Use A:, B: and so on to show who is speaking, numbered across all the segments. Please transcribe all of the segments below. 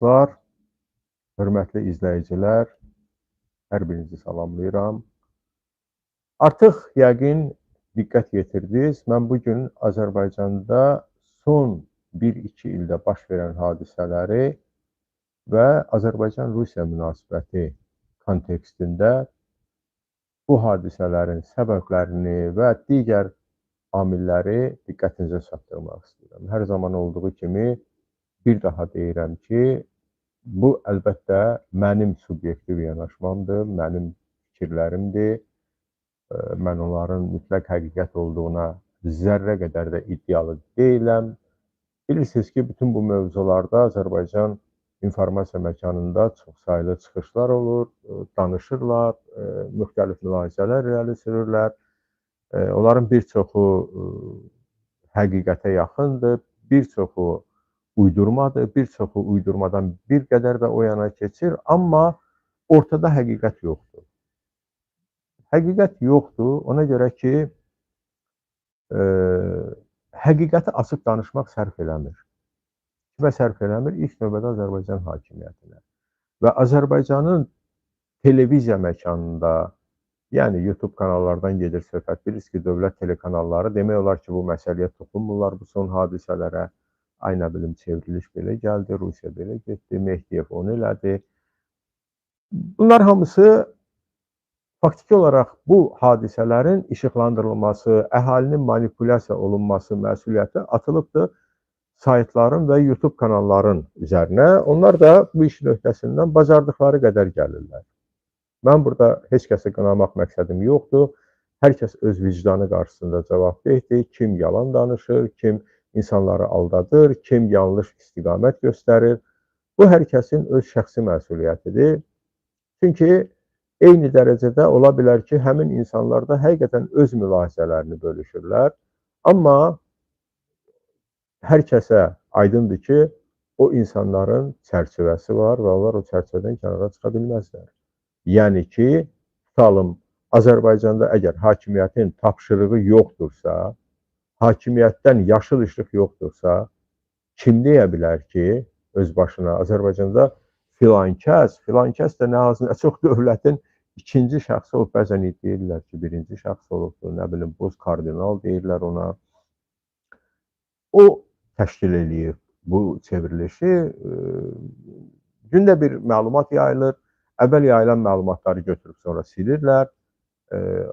A: Var, hörmətli izləyicilər, hər birinizi salamlayıram. Artıq yəqin diqqət yetirdiniz, mən bugün Azərbaycanda son 1-2 ildə baş verən hadisələri və Azərbaycan-Rusiya münasibəti kontekstində bu hadisələrin səbəblərini və digər amilləri diqqətinizə çatdırmaq istəyirəm. Hər zaman olduğu kimi bir daha deyirəm ki, bu əlbəttə mənim subyektiv yanaşmamdır, mənim fikirlərimdir. Mən onların mütləq həqiqət olduğuna zərrə qədər də iddialı deyiləm. Bilirsiniz ki, bütün bu mövzularda Azərbaycan informasiya məkanında çoxsaylı çıxışlar olur, danışırlar, müxtəlif mülahizələr irəli sürürlər. Onların bir çoxu həqiqətə yaxındır, bir çoxu uydurmadır, bir çoxu uydurmadan bir qədər də o yana keçir, amma ortada həqiqət yoxdur. Həqiqət yoxdur, ona görə ki, həqiqəti açıq danışmaq sərf eləmir. Kimə sərf eləmir? İlk növbədə Azərbaycan hakimiyyətinə. Və Azərbaycanın televiziya məkanında, yəni YouTube kanallardan gedir söhbət, bilirsiniz ki, dövlət telekanalları demək olar ki, bu məsələyə toxunmurlar, bu son hadisələrə. Ay nə bilim, çevriliş belə gəldi, Rusiya belə getdi, Mehdiyev onu elədi. Bunlar hamısı faktiki olaraq bu hadisələrin işıqlandırılması, əhalinin manipulyasiya olunması məsuliyyəti atılıbdır saytların və YouTube kanalların üzərinə. Onlar da bu işin öhdəsindən bacardıqları qədər gəlirlər. Mən burada heç kəsi qınamaq məqsədim yoxdur. Hər kəs öz vicdanı qarşısında cavabdehdir. Kim yalan danışır, kim insanları aldadır, kim yanlış istiqamət göstərir. Bu, hər kəsin öz şəxsi məsuliyyətidir. Çünki eyni dərəcədə ola bilər ki, həmin insanlar da həqiqətən öz mülahizələrini bölüşürlər. Amma hər kəsə aydındır ki, o insanların çərçivəsi var və onlar o çərçivədən kənara çıxa bilməzlər. Yəni ki, tutalım, Azərbaycanda əgər hakimiyyətin tapşırığı yoxdursa, hakimiyyətdən yaşıl işıq yoxdursa, kim deyə bilər ki, öz başına Azərbaycanda filankəs də nə azı, çox dövlətin ikinci şəxsi olub, bəzən deyirlər ki, birinci şəxs olubdur, nə bilim, boz kardinal deyirlər ona. O təşkil eləyir bu çevrilişi. Gündə bir məlumat yayılır, əvvəl yayılan məlumatları götürüb sonra silirlər.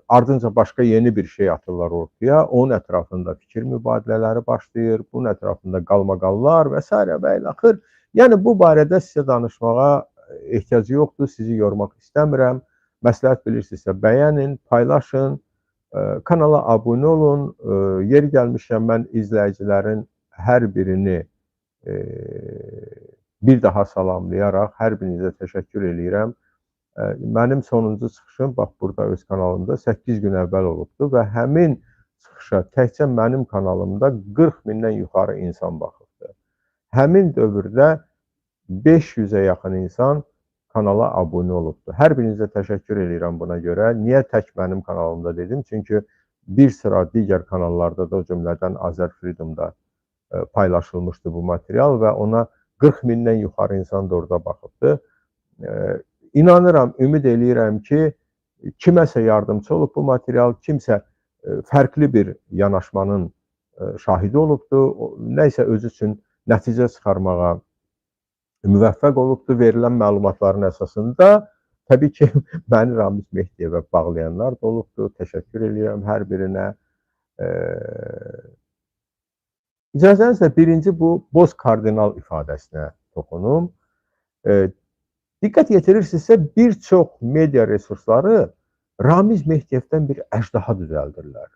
A: Ardınca başqa yeni bir şey atırlar ortaya, onun ətrafında fikir mübadilələri başlayır, bunun ətrafında qalmaqallar və s. və ilaxır. Yəni, bu barədə sizə danışmağa ehtiyac yoxdur, sizi yormaq istəmirəm. Məsləhət bilirsinizsə, bəyənin, paylaşın, kanala abunə olun. Yeri gəlmişkən, mən izləyicilərin hər birini bir daha salamlayaraq, hər birinizə təşəkkür edirəm. Mənim sonuncu çıxışım, bax, burada öz kanalımda 8 gün əvvəl olubdur və həmin çıxışa təkcə mənim kanalımda 40 mindən yuxarı insan baxıbdır. Həmin dövrdə 500-ə yaxın insan kanala abunə olubdur. Hər birinizə təşəkkür edirəm buna görə. Niyə tək mənim kanalımda dedim? Çünki bir sıra digər kanallarda da, o cümlədən Azər Freedom'da paylaşılmışdı bu material və ona 40 mindən yuxarı insan da orada baxıbdır. İnanıram, ümid eləyirəm ki, kiməsə yardımcı olub bu material, kimsə fərqli bir yanaşmanın şahidi olubdur, nəysə özü üçün nəticə çıxarmağa müvəffəq olubdur, verilən məlumatların əsasında. Təbii ki, məni Ramiz Mehdiyevə bağlayanlar da olubdur, təşəkkür edirəm hər birinə. İcazənizlə birinci bu boz kardinal ifadəsinə toxunum. Diqqət yetirirsinizsə, bir çox media resursları Ramiz Mehdiyevdən bir əjdaha düzəldirlər.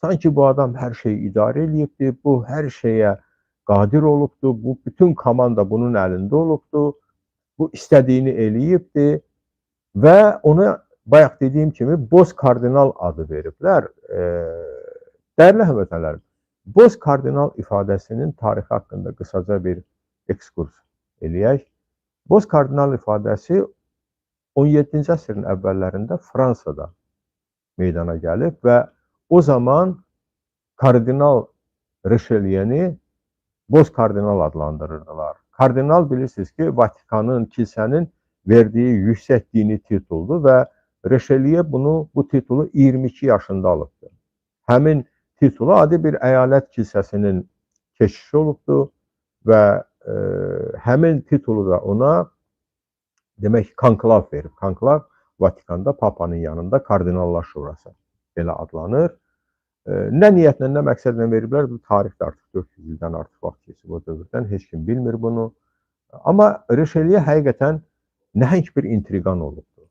A: Sanki bu adam hər şeyi idarə edibdir, bu hər şeyə qadir olubdur, bu bütün komanda bunun əlində olubdur, bu istədiyini eləyibdir və ona, bayaq dediyim kimi, boz kardinal adı veriblər. Dəyərli həmvətənlərim, boz kardinal ifadəsinin tarixi haqqında qısaca bir ekskurs eləyək. Boz kardinal ifadəsi 17-ci əsrin əvvəllərində Fransada meydana gəlib və o zaman kardinal Richelieu-ni boz kardinal adlandırırdılar. kardinal bilirsiniz ki, Vatikanın, kilsənin verdiyi yüksək dini tituldur və Reşeliye bu titulu 22 yaşında alıbdır. Həmin titulu adi bir əyalət kilsəsinin keşişi olubdur və həmin titulu da ona demək ki, konklav verib. Konklav Vatikanda Papanın yanında Kardinallar Şurası belə adlanır. Nə niyyətlə, nə məqsədlə veriblər, bu tarixdə artıq 400 ildən artıq vaxt keçib o dövrdən, heç kim bilmir bunu. Amma Reşeliye həqiqətən nəhəng bir intriqan olubdur.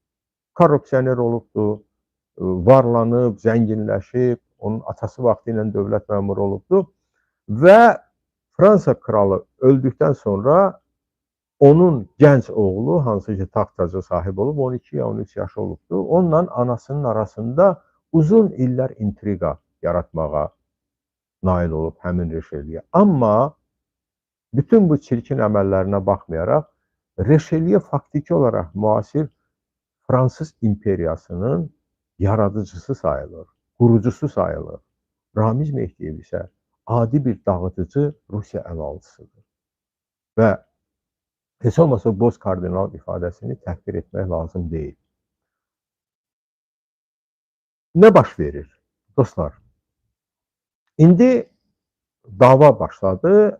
A: Korrupsioner olubdur, varlanıb, zənginləşib, onun atası vaxtı ilə dövlət məmuru olubdur və Fransa kralı öldükdən sonra onun gənc oğlu, hansı ki taxt tacı sahib olub, 12 ya 13 yaşı olubdur, onunla anasının arasında uzun illər intriqa yaratmağa nail olub həmin Reşeliye. Amma bütün bu çirkin əməllərinə baxmayaraq, Reşeliye faktiki olaraq müasir Fransız imperiyasının yaradıcısı sayılır, qurucusu sayılır. Ramiz Mehdiyev isə adi bir dağıtıcı Rusiya əlalısıdır. Və heç olmasa boz kardinal ifadəsini təhqir etmək lazım deyil. Nə baş verir? Dostlar, indi dava başladı,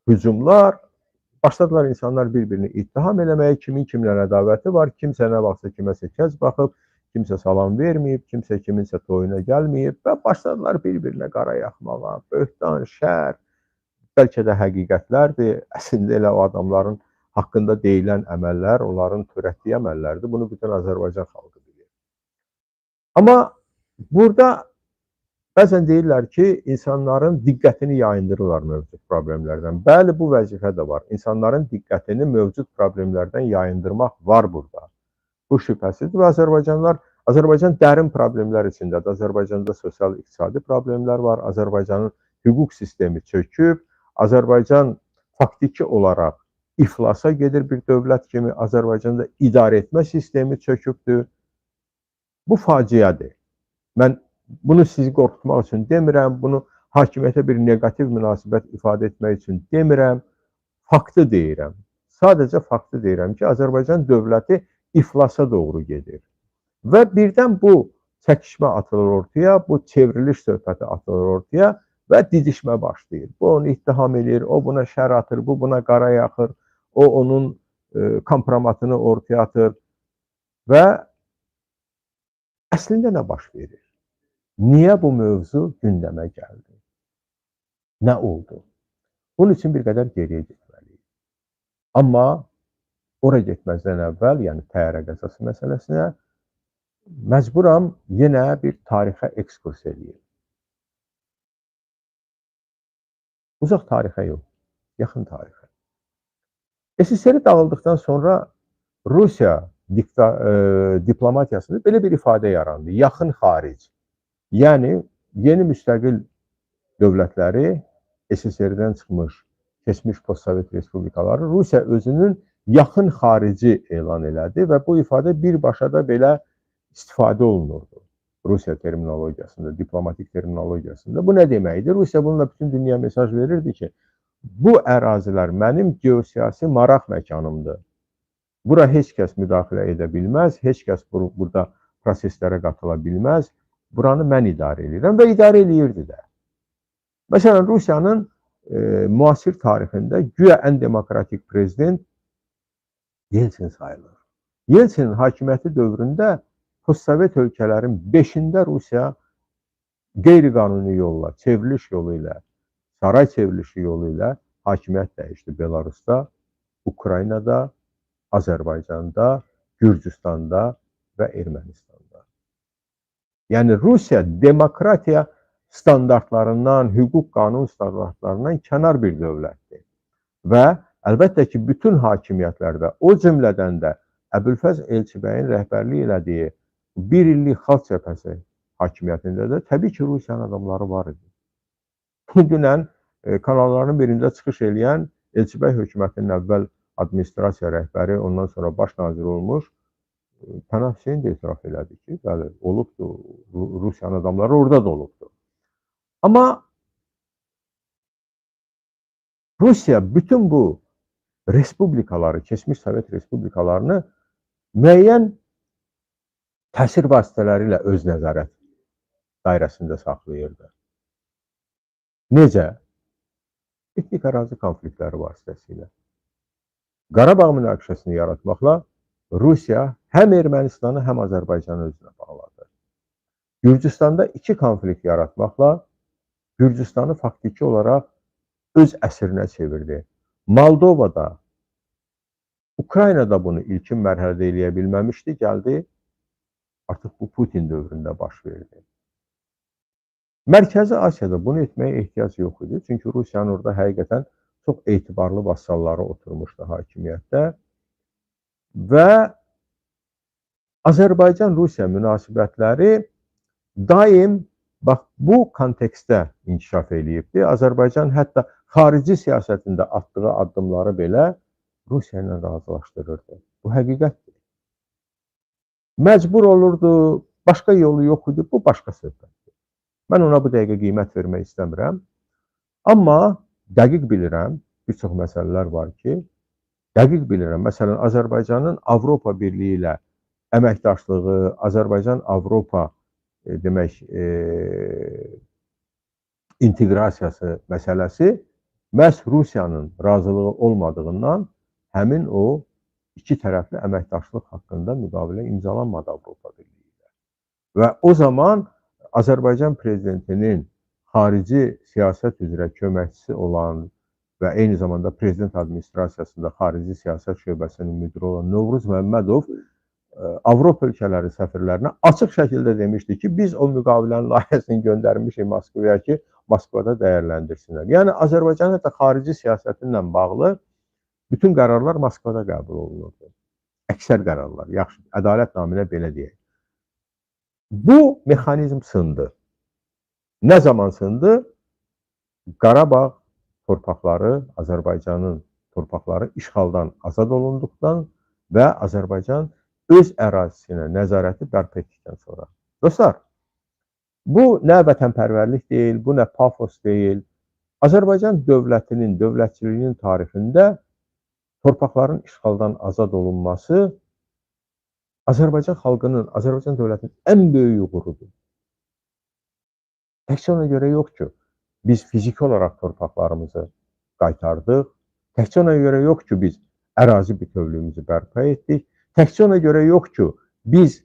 A: hücumlar, başladılar insanlar bir-birini ittiham eləməyə, kimin kimlə ədavəti var, kimsə nə vaxtsa kiməsə kəz baxıb, kimsə salam verməyib, kimsə kiminsə toyuna gəlməyib və başladılar bir-birinə qara yaxmağa, böhtan, şər, bəlkə də həqiqətlərdir, əslində elə o adamların haqqında deyilən əməllər, onların törətdiyi əməllərdir. Bunu bütün Azərbaycan xalqı bilir. Amma burada bəzən deyirlər ki, insanların diqqətini yayındırırlar mövcud problemlərdən. Bəli, bu vəzifə də var. İnsanların diqqətini mövcud problemlərdən yayındırmaq var burada. Bu şübhəsizdir və Azərbaycan dərin problemlər içindədir. Azərbaycanda sosial-iqtisadi problemlər var. Azərbaycanın hüquq sistemi çöküb. Azərbaycan faktiki olaraq iflasa gedir bir dövlət kimi. Azərbaycanda idarə etmə sistemi çökübdür. Bu faciədir. Mən bunu sizi qorxutmaq üçün demirəm, bunu hakimiyyətə bir negativ münasibət ifadə etmək üçün demirəm, faktı deyirəm. Sadəcə faktı deyirəm ki, Azərbaycan dövləti iflasa doğru gedir. Və birdən bu çəkişmə atılır ortaya, bu çevriliş söhbəti atılır ortaya və didişmə başlayır. Bu onu ittiham edir, o buna şər atır, bu buna qara yaxır, o onun kompromatını ortaya atır və əslində nə baş verir? Niyə bu mövzu gündəmə gəldi? Nə oldu? Bunun üçün bir qədər geriyə getməliyik. Amma ora getməzdən əvvəl, yəni təyyarə qəzası məsələsinə, məcburam yenə bir tarixə ekskurs edeyim. Uzaq tarixə yox, yaxın tarixə. SSR dağıldıqdan sonra Rusiya diplomatiyasında belə bir ifadə yarandı, yaxın xaric. Yəni, yeni müstəqil dövlətləri, SSR-dən çıxmış, keçmiş postsovet respublikaları Rusiya özünün yaxın xarici elan elədi və bu ifadə birbaşa da belə istifadə olunurdu Rusiya terminologiyasında, diplomatik terminologiyasında. Bu nə deməkdir? Rusiya bununla bütün dünya mesaj verirdi ki, bu ərazilər mənim geosiyasi maraq məkanımdır. Bura heç kəs müdaxilə edə bilməz, heç kəs burada proseslərə qatıla bilməz. Buranı mən idarə edirəm və idarə edirdi də. Məsələn, Rusiyanın müasir tarixində güya ən demokratik prezident Yeltsin sayılır. Yeltsinin hakimiyyəti dövründə postsovet ölkələrin 5-də Rusiya qeyri-qanuni yolla, çevriliş yolu ilə, saray çevrilişi yolu ilə hakimiyyət dəyişdi. Belarusda, Ukraynada, Azərbaycanda, Gürcüstanda və Ermənistanda. Yəni, Rusiya demokratiya standartlarından, hüquq qanun standartlarından kənar bir dövlətdir. Və əlbəttə ki, bütün hakimiyyətlərdə, o cümlədən də Əbülfəz Elçibəyin rəhbərlik elədiyi bir illik xalq cəbhəsi hakimiyyətində də təbii ki, Rusiyanın adamları var idi. Dünən kanalların birində çıxış eləyən Elçibəy hökumətinin əvvəl administrasiya rəhbəri, ondan sonra baş nazir olmuş Pənah Hüseyn də etiraf elədi ki, bəli, olubdur, Rusiyanın adamları orada da olubdur. Amma Rusiya bütün bu respublikaları, keçmiş Sovet respublikalarını müəyyən təsir vasitələri ilə öz nəzarət dairəsində saxlayırdı. Necə? Etnik ərazi konfliktləri vasitəsilə. Qarabağ münaqişəsini yaratmaqla Rusiya həm Ermənistanı, həm Azərbaycanı özünə bağladı. Gürcüstanda iki konflikt yaratmaqla Gürcüstanı faktiki olaraq öz əsrinə çevirdi. Moldovada, Ukraynada bunu ilkin mərhələdə eləyə bilməmişdi, gəldi, artıq bu Putin dövründə baş verdi. Mərkəzi Asiyada bunu etməyə ehtiyac yox idi. Çünki Rusiyanın orada həqiqətən çox etibarlı vassalları oturmuşdu hakimiyyətdə və Azərbaycan-Rusiya münasibətləri daim bax bu kontekstdə inkişaf eləyibdi. Azərbaycan hətta xarici siyasətində atdığı addımları belə Rusiya ilə razılaşdırırdı. Bu həqiqətdir. Məcbur olurdu, başqa yolu yox idi, bu başqa söhbətdir. Mən ona bu dəqiqə qiymət vermək istəmirəm. Amma dəqiq bilirəm, bir çox məsələlər var ki, dəqiq bilirəm. Məsələn, Azərbaycanın Avropa Birliyi ilə əməkdaşlığı, Azərbaycan-Avropa demək inteqrasiyası məsələsi məhz Rusiyanın razılığı olmadığından həmin o iki tərəfli əməkdaşlıq haqqında müqavilə imzalanmadı Avropa Birliyi ilə. Və o zaman Azərbaycan prezidentinin xarici siyasət üzrə köməkçisi olan və eyni zamanda prezident administrasiyasında xarici siyasət şöbəsinin müdiri olan Novruz Məmmədov Avropa ölkələri səfirlərinə açıq şəkildə demişdi ki, biz o müqavilənin layihəsini göndərmişik Moskvaya ki, Moskvada dəyərləndirsinlər. Yəni, Azərbaycanın hətta xarici siyasətinlə bağlı bütün qərarlar Moskvada qəbul olunurdu. Əksər qərarlar, yaxşı, ədalət naminə belə deyək. Bu mexanizm sındı. Nə zaman sındı? Qarabağ torpaqları, Azərbaycanın torpaqları işğaldan azad olunduqdan və Azərbaycan öz ərazisinə nəzarəti bərpa etdikdən sonra. Dostlar, bu nə vətənpərvərlik deyil, bu nə pafos deyil. Azərbaycan dövlətinin, dövlətçiliyinin tarixində torpaqların işğaldan azad olunması Azərbaycan xalqının, Azərbaycan dövlətinin ən böyük uğurudur. Təkcə ona görə yox ki, biz fiziki olaraq torpaqlarımızı qaytardıq. Təkcə ona görə yox ki, biz ərazi bütövlüyümüzü bərpa etdik. Təkcə ona görə yox ki, biz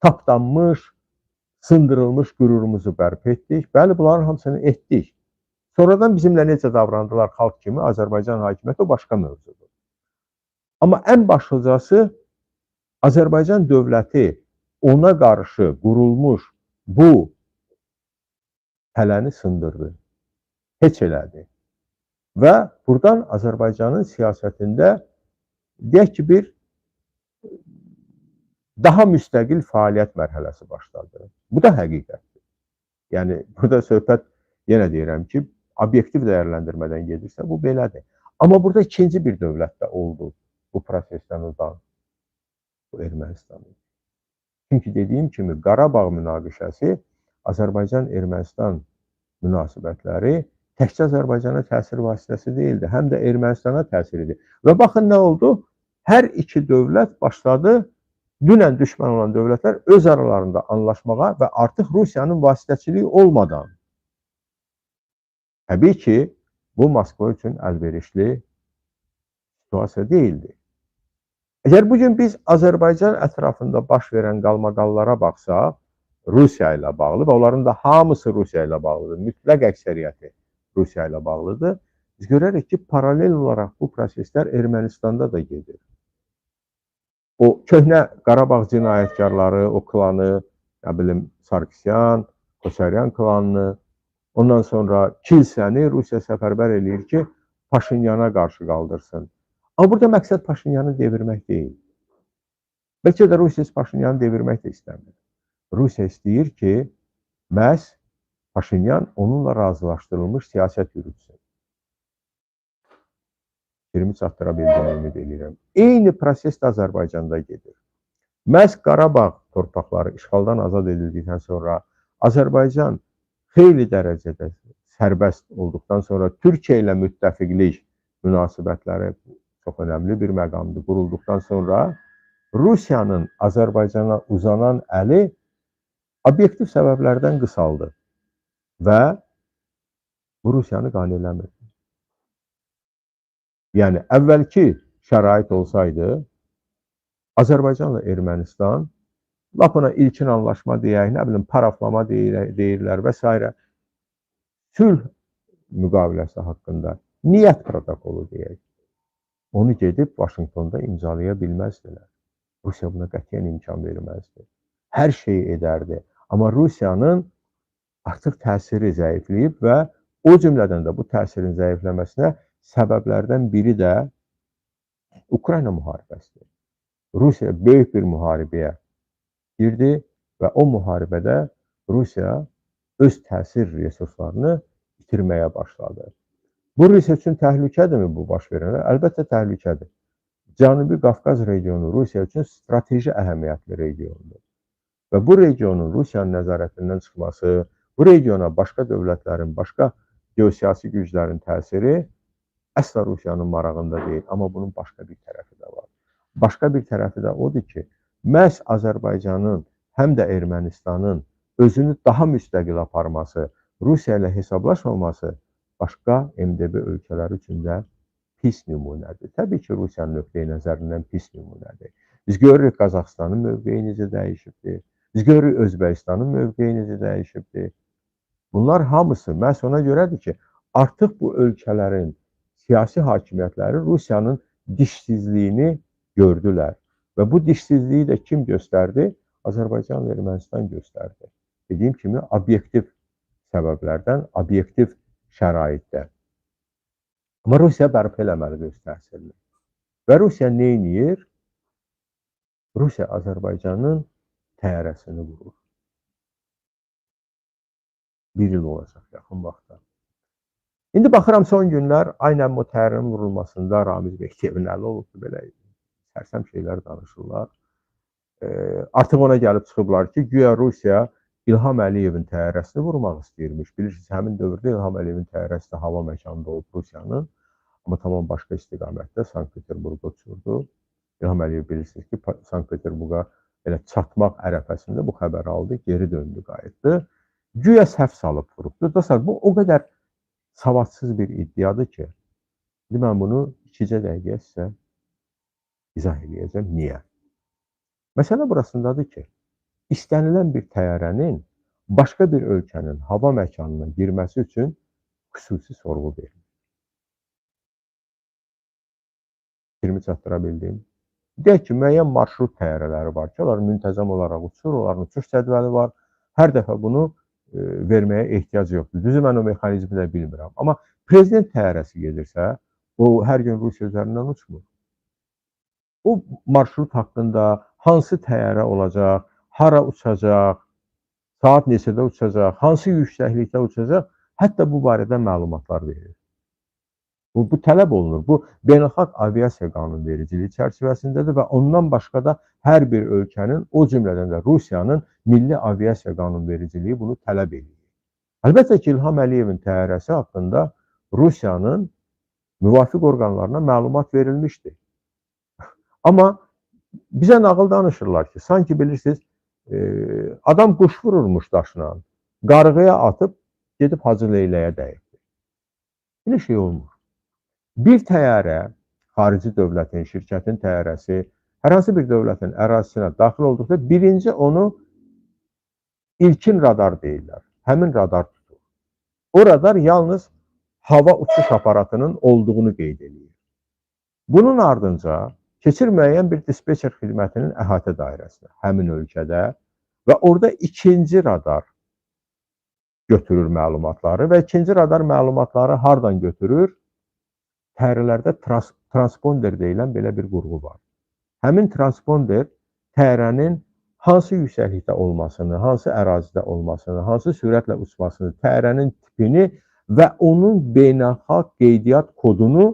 A: tapdanmış, sındırılmış qürurumuzu bərpa etdik. Bəli, bunların hamısını etdik. Sonradan bizimlə necə davrandılar xalq kimi, Azərbaycan hakimiyyəti o başqa mövzudur. Amma ən başlıcası Azərbaycan dövləti ona qarşı qurulmuş bu tələni sındırdı, heç elədi. Və buradan Azərbaycanın siyasətində deyək ki, bir daha müstəqil fəaliyyət mərhələsi başladı. Bu da həqiqətdir. Yəni, burada söhbət, yenə deyirəm ki, obyektiv dəyərləndirmədən gedirsə, bu belədir. Amma burada ikinci bir dövlət də oldu bu prosesdən udan, bu Ermənistanın. Çünki dediyim kimi, Qarabağ münaqişəsi, Azərbaycan-Ermənistan münasibətləri təkcə Azərbaycana təsir vasitəsi deyildi, həm də Ermənistana təsir edir. Və baxın nə oldu? Hər iki dövlət başladı, dünən düşmən olan dövlətlər öz aralarında anlaşmağa və artıq Rusiyanın vasitəçiliyi olmadan. Təbii ki, bu Moskva üçün əlverişli situasiya deyildi. Əgər bugün biz Azərbaycan ətrafında baş verən qalmaqallara baxsaq, Rusiya ilə bağlı və onların da hamısı Rusiya ilə bağlıdır, mütləq əksəriyyəti Rusiya ilə bağlıdır. Biz görərik ki, paralel olaraq bu proseslər Ermənistanda da gedir. O köhnə Qarabağ cinayətkarları, o klanı, nə bilim, Sarkisyan, Koçaryan klanını, ondan sonra kilsəni Rusiya səfərbər eləyir ki, Paşinyana qarşı qaldırsın. Amma burada məqsəd Paşinyanı devirmək deyil. Bəlkə də Rusiya Paşinyanı devirmək də istəmir. Rusiya istəyir ki, məhz Paşinyan onunla razılaşdırılmış siyasət yürütsün. Firimi çatdıra bildiyimi ümid edirəm. Eyni proses də Azərbaycanda gedir. Məhz Qarabağ torpaqları işğaldan azad edildikdən sonra Azərbaycan xeyli dərəcədə sərbəst olduqdan sonra Türkiyə ilə müttəfiqlik münasibətləri çox önəmli bir məqamdır. Qurulduqdan sonra Rusiyanın Azərbaycana uzanan əli obyektiv səbəblərdən qısaldı və bu Rusiyanı qane eləmir. Yəni, əvvəlki şərait olsaydı, Azərbaycanla Ermənistan, lap ona ilkin anlaşma deyək, nə bilim, paraflama deyirlər və s. sülh müqaviləsi haqqında niyyət protokolu deyək. Onu gedib Vaşinqtonda imzalaya bilməzdilər. Rusiya buna qətiyyən imkan verməzdi. Hər şeyi edərdi. Amma Rusiyanın artıq təsiri zəifləyib və o cümlədən də bu təsirin zəifləməsinə səbəblərdən biri də Ukrayna müharibəsidir. Rusiya böyük bir müharibəyə girdi və o müharibədə Rusiya öz təsir resurslarını itirməyə başladı. Bu Rusiya üçün təhlükədirmi bu baş verənlər? Əlbəttə təhlükədir. Cənubi Qafqaz regionu Rusiya üçün strateji əhəmiyyətli regiondur. Və bu regionun Rusiyanın nəzarətindən çıxması, bu regiona başqa dövlətlərin, başqa geosiyasi güclərin təsiri əsla Rusiyanın marağında deyil. Amma bunun başqa bir tərəfi də var. Başqa bir tərəfi də odur ki, məhz Azərbaycanın həm də Ermənistanın özünü daha müstəqil aparması, Rusiya ilə hesablaşmaması başqa MDB ölkələri üçün də pis nümunədir. Təbii ki, Rusiyanın nöqteyi nəzərindən pis nümunədir. Biz görürük Qazaxıstanın mövqeyi necə dəyişibdir. Biz görürük Özbəkistanın mövqeyi necə dəyişibdir. Bunlar hamısı məhz ona görədir ki, artıq bu ölkələrin siyasi hakimiyyətləri Rusiyanın dişsizliyini gördülər. Və bu dişsizliyi də kim göstərdi? Azərbaycan və Ermənistan göstərdi. Dediyim kimi, obyektiv səbəblərdən, obyektiv şəraitdə. Amma Rusiya bərpa eləməlidir öz təsirini. Və Rusiya nə edir? Rusiya Azərbaycanın təyyarəsini vurur. Bir il olacaq yaxın vaxtda. İndi baxıram son günlər aynən bu təyyarənin vurulmasında Ramiz Bəktiyevin əli olubdur, belə sərsəm şeylər danışırlar. Artıq ona gəlib çıxıblar ki, güya Rusiya İlham Əliyevin təyyarəsini vurmaq istəyirmiş. Bilirsiniz, həmin dövrdə İlham Əliyevin təyyarəsi də hava məkanında olub Rusiyanın, amma tamam başqa istiqamətdə Sankt-Peterburqa uçurdu. İlham Əliyev bilirsiniz ki, Sankt-Peterburqa elə çatmaq ərəfəsində bu xəbəri aldı, geri döndü, qayıtdı. Güya səhv salıb vurubdur. Dostlar, bu o qədər savadsız bir iddiadır ki, mən bunu 2 dəqiqəyə sizə izah edəcəm. Niyə? Məsələ burasındadır ki, istənilən bir təyyarənin başqa bir ölkənin hava məkanına girməsi üçün xüsusi sorğu verilir. Fikrimi çatdıra bildim. Deyək ki, müəyyən marşrut təyyarələri var ki, onlar müntəzəm olaraq uçur, onların uçuş cədvəli var. Hər dəfə bunu verməyə ehtiyac yoxdur. Düzü, mən o mexanizmi də bilmirəm. Amma prezident təyyarəsi gedirsə, o hər gün Rusiya üzərindən uçmur. O marşrut haqqında hansı təyyarə olacaq, hara uçacaq, saat neçədə uçacaq, hansı yüksəklikdə uçacaq, hətta bu barədə məlumatlar verir. Bu tələb olunur. Bu, beynəlxalq aviasiya qanunvericiliyi çərçivəsindədir və ondan başqa da hər bir ölkənin, o cümlədən də Rusiyanın milli aviasiya qanunvericiliyi bunu tələb edir. Əlbəttə ki, İlham Əliyevin təyyarəsi haqqında Rusiyanın müvafiq orqanlarına məlumat verilmişdir. Amma bizə nağıl danışırlar ki, sanki bilirsiniz, adam quş vururmuş daşla, qarğıya atıb, gedib Hacı Leyləyə dəyibdir. Belə şey olmur. Bir təyyarə, xarici dövlətin, şirkətin təyyarəsi, hər hansı bir dövlətin ərazisinə daxil olduqda birinci onu ilkin radar deyirlər. Həmin radar tutur. O radar yalnız hava uçuş aparatının olduğunu qeyd edir. Bunun ardınca keçir müəyyən bir dispetçer xidmətinin əhatə dairəsinə, həmin ölkədə və orada ikinci radar götürür məlumatları və ikinci radar məlumatları hardan götürür? Təyyarələrdə transponder deyilən belə bir qurğu var. Həmin transponder təyyarənin hansı yüksəklikdə olmasını, hansı ərazidə olmasını, hansı sürətlə uçmasını, təyyarənin tipini və onun beynəlxalq qeydiyyat kodunu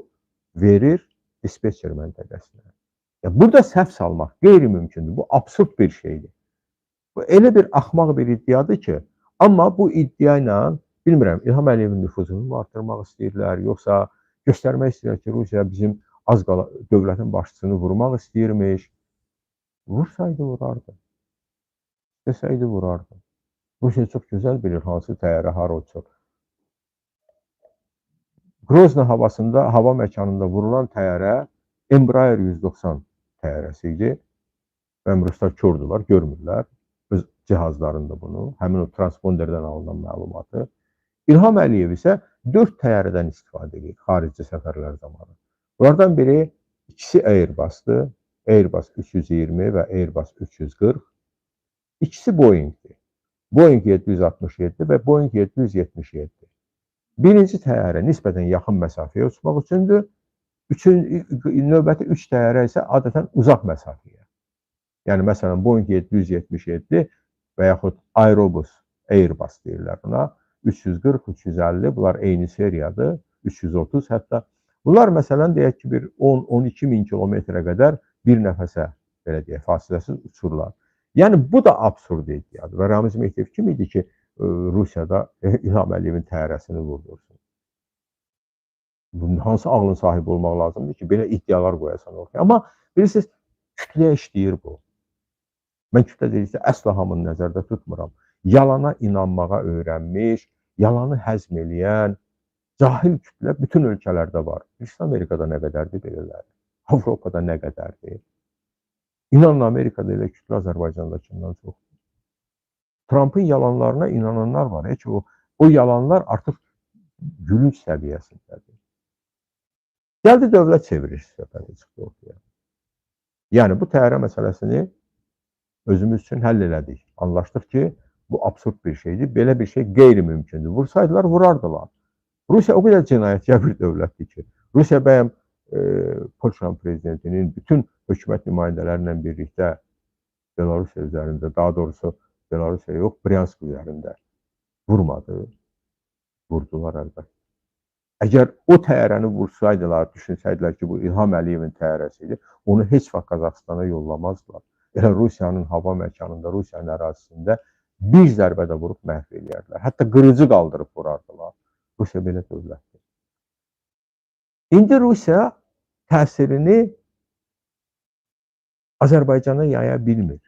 A: verir dispetçer məntəqəsinə. Burada səhv salmaq qeyri-mümkündür. Bu absurd bir şeydir. Bu elə bir axmaq bir iddiadır ki, amma bu iddia ilə, bilmirəm, İlham Əliyevin nüfuzunu mu artırmaq istəyirlər, yoxsa göstərmək istəyirlər ki, Rusiya bizim az qala dövlətin başçısını vurmaq istəyirmiş. Vursaydı vurardı. İstəsəydi vurardı. Rusiya çox gözəl bilir hansı təyyarə hara uçur. Grozno hava məkanında vurulan təyyarə Embraer 190 təyyarəsi idi. Həm ruslar kördülər, görmürlər. Öz cihazlarında bunu, həmin o transponderdən alınan məlumatı. İlham Əliyev isə 4 təyyarədən istifadə edir xarici səfərlər zamanı. Bunlardan biri ikisi Airbus'dur. Airbus 320 və Airbus 340. İkisi Boeing'dir. Boeing 767 və Boeing 777. Birinci təyyarə nisbətən yaxın məsafəyə uçmaq üçündür. Növbəti 3 təyyarə isə adətən uzaq məsafəyə. Yəni, məsələn, Boeing 777 və yaxud Airbus deyirlər buna. 340, 350, bunlar eyni seriyadır. 330 hətta. Bunlar, məsələn, deyək ki, bir 10-12 min kilometrə qədər bir nəfəsə, belə deyək, fasiləsiz uçurlar. Yəni, bu da absurd iddiadır. Və Ramiz Mehdiyev kim idi ki, Rusiyada İlham Əliyevin təyyarəsini vurdursun? Hansı ağlın sahibi olmaq lazımdır ki, belə iddialar qoyasan ortaya. Amma bilirsiniz, kütləyə işləyir bu. Mən kütlə dedikdə əsla hamını nəzərdə tutmuram. Yalana inanmağa öyrənmiş, yalanı həzm eləyən, cahil kütlə bütün ölkələrdə var. Amerikada nə qədərdir belələr? Avropada nə qədərdir? İnanın, Amerikada elə kütlə Azərbaycandakından çoxdur. Trump'ın yalanlarına inananlar var ki, o yalanlar artıq gülünç səviyyəsindədir. Gəldi dövlət çevriliş söhbəti çıxdı ortaya. Yəni, bu təyyarə məsələsini özümüz üçün həll elədik. Anlaşdıq ki, bu absurd bir şeydir. Belə bir şey qeyri-mümkündür. Vursaydılar, vurardılar. Rusiya o qədər cinayətkar bir dövlətdir ki, Rusiya bəyəm Polşanın prezidentinin bütün hökumət nümayəndələri ilə birlikdə Belarusya üzərində, daha doğrusu Belarusya yox, Bryansk üzərində vurmadı. Vurdular əlbəttə. Əgər o təyyarəni vursaydılar, düşünsəydilər ki, bu İlham Əliyevin təyyarəsidir, onu heç vaxt Qazaxstana yollamazdılar. Elə Rusiyanın hava məkanında, Rusiyanın ərazisində bir zərbə də vurub məhv eləyərdilər. Hətta qırıcı qaldırıb vurardılar. Rusiya belə dövlətdir. İndi Rusiya təsirini Azərbaycana yaya bilmir.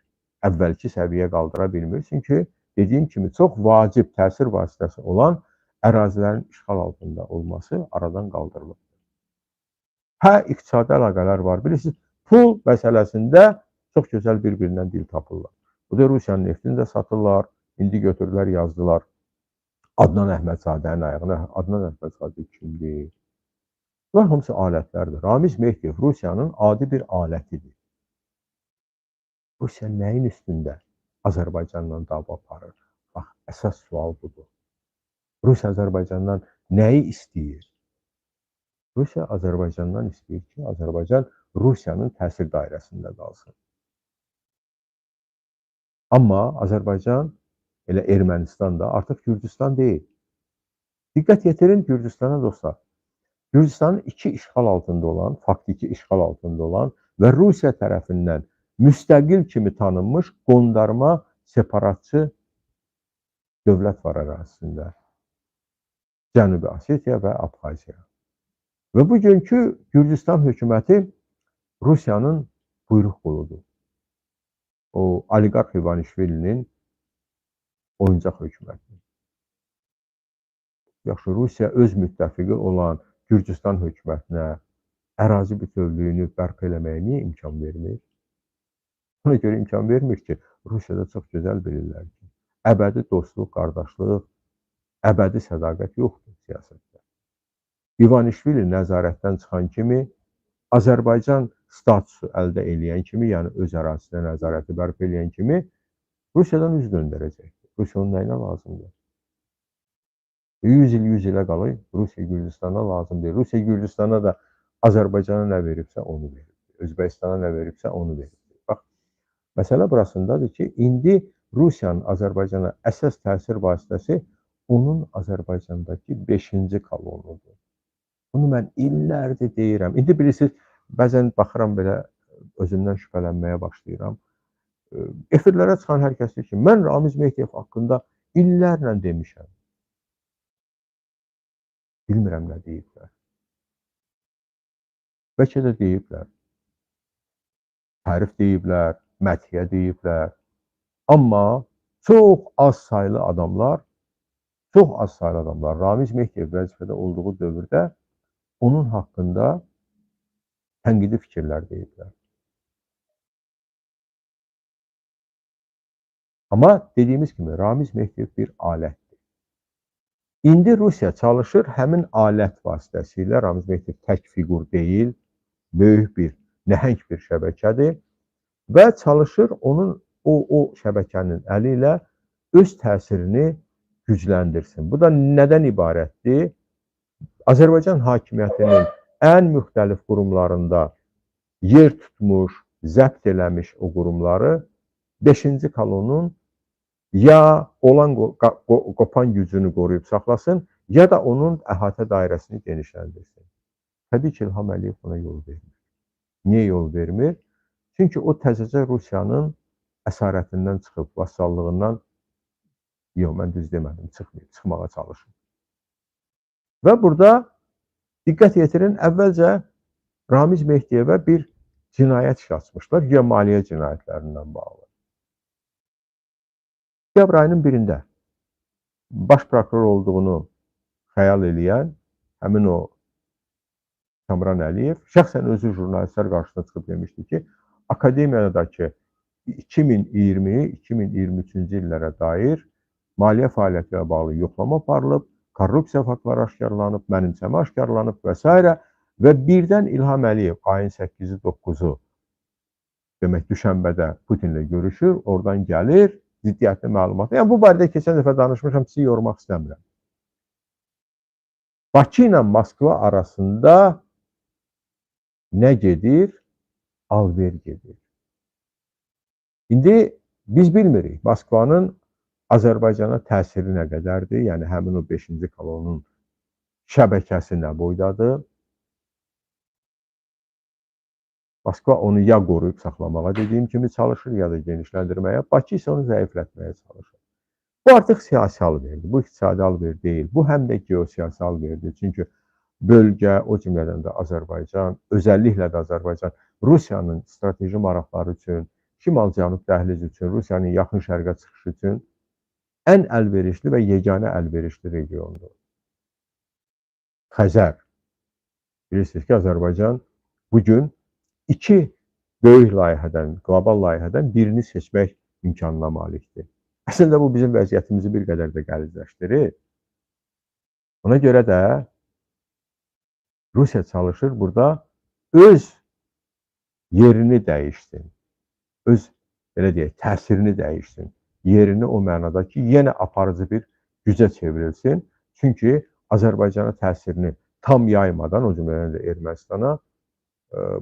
A: Əvvəlki səviyyə qaldıra bilmir. Çünki dediyim kimi çox vacib təsir vasitəsi olan ərazilərin işğal altında olması aradan qaldırılır. Hə, iqtisadi əlaqələr var. Bilirsiniz, pul məsələsində çox gözəl bir-birindən dil tapırlar. Bu da Rusiyanın neftini də satırlar. İndi götürdülər, yazdılar Adnan Əhmədzadənin ayağına. Adnan Əhmədzadə kimdir? Bunlar hamısı alətlərdir. Ramiz Mehdiyev Rusiyanın adi bir alətidir. Rusiya nəyin üstündə Azərbaycanla dava aparır? Bax, əsas sual budur. Rusiya Azərbaycandan nəyi istəyir? Rusiya Azərbaycandan istəyir ki, Azərbaycan Rusiyanın təsir dairəsində qalsın. Amma Azərbaycan, elə Ermənistan da artıq Gürcüstan deyil. Diqqət yetirin Gürcüstana dostlar. Gürcüstanın iki işğal altında olan, faktiki işğal altında olan və Rusiya tərəfindən müstəqil kimi tanınmış qondarma separatçı dövlət var ərazisində. Cənubi Osetiya və Abxaziya. Və bugünkü Gürcüstan hökuməti Rusiyanın buyruq quludur. O, oliqarx İvanişvilinin oyuncaq hökuməti. Yaxşı, Rusiya öz müttəfiqi olan Gürcüstan hökumətinə ərazi bütövlüyünü bərpa eləməyə niyə imkan vermir? Ona görə imkan vermir ki, Rusiyada çox gözəl bilirlər ki, əbədi dostluq, qardaşlıq, əbədi sədaqət yoxdur siyasətdə. İvanişvili nəzarətdən çıxan kimi, Azərbaycan statusu əldə eləyən kimi, yəni öz ərazisinə nəzarəti bərpa eləyən kimi, Rusiyadan üz döndərəcəkdir. Rusiya onun nəyinə lazımdır? 100 il, 100 ilə qalır, Rusiya Gürcüstana lazımdır. Rusiya Gürcüstana da Azərbaycana nə veribsə, onu verir. Özbəkistana nə veribsə, onu verir. Bax, məsələ burasındadır ki, indi Rusiyanın Azərbaycana əsas təsir vasitəsi onun Azərbaycandakı 5-ci kolonudur. Bunu mən illərdir deyirəm. İndi bilirsiniz, bəzən baxıram belə, özümdən şübhələnməyə başlayıram. Efirlərə çıxan hər kəs deyir ki, mən Ramiz Mehdiyev haqqında illərlə demişəm. Bilmirəm nə deyiblər. Bəlkə də deyiblər, tərif deyiblər, mədhiyə deyiblər. Amma çox az saylı adamlar Ramiz Mehdiyev vəzifədə olduğu dövrdə onun haqqında tənqidi fikirlər deyiblər. Amma dediyimiz kimi Ramiz Mehdiyev bir alətdir. İndi Rusiya çalışır həmin alət vasitəsilə, Ramiz Mehdiyev tək fiqur deyil, böyük bir, nəhəng bir şəbəkədir və çalışır onun o şəbəkənin əli ilə öz təsirini gücləndirsin. Bu da nədən ibarətdir? Azərbaycan hakimiyyətinin ən müxtəlif qurumlarında yer tutmuş, zəbt eləmiş o qurumları 5-ci kolonun ya olan qopan gücünü qoruyub saxlasın, ya da onun əhatə dairəsini genişləndirsin. Təbii ki, İlham Əliyev buna yol vermir. Niyə yol vermir? Çünki o təzəcə Rusiyanın əsarətindən çıxıb, vassallığından, yox, mən düz demədim, çıxmayıb, çıxmağa çalışır. Və burada diqqət yetirin, əvvəlcə Ramiz Mehdiyevə bir cinayət işi açmışlar, ya maliyyə cinayətlərindən bağlı. Dekabr ayının 1-də baş prokuror olduğunu xəyal eləyən həmin o Kamran Əliyev şəxsən özü jurnalistlər qarşısına çıxıb demişdi ki, akademiyadakı 2020-2023-cü illərə dair maliyyə fəaliyyəti ilə bağlı yoxlama aparılıb, korrupsiya faktları aşkarlanıb, mənimsəmə aşkarlanıb və s. Və birdən İlham Əliyev ayın 8-i 9-u demək düşənbədə Putinlə görüşür, oradan gəlir, ziddiyyətli məlumat. Yəni bu barədə keçən dəfə danışmışam, sizi yormaq istəmirəm. Bakı ilə Moskva arasında nə gedir? Alver gedir. İndi biz bilmirik Moskvanın Azərbaycana təsiri nə qədərdir? Yəni həmin o 5-ci kolonun şəbəkəsi nə boydadır? Moskva onu ya qoruyub saxlamağa dediyim kimi çalışır, ya da genişləndirməyə. Bakı isə onu zəiflətməyə çalışır. Bu artıq siyasi alverdir. Bu iqtisadi alver deyil. Bu həm də geosiyasi alverdir. Çünki bölgə, o cümlədən də Azərbaycan, özəlliklə də Azərbaycan, Rusiyanın strateji maraqları üçün, Şimal-Cənub dəhlizi üçün, Rusiyanın yaxın şərqə çıxışı üçün ən əlverişli və yeganə əlverişli regiondur. Xəzər. Bilirsiniz ki, Azərbaycan bugün iki böyük layihədən, qlobal layihədən birini seçmək imkanına malikdir. Əslində bu bizim vəziyyətimizi bir qədər də qəlizləşdirir. Ona görə də Rusiya çalışır burada öz yerini dəyişsin, öz, belə deyək, təsirini dəyişsin. Yerini o mənada ki, yenə aparıcı bir gücə çevrilsin. Çünki Azərbaycana təsirini tam yaymadan, o cümlədən də Ermənistana,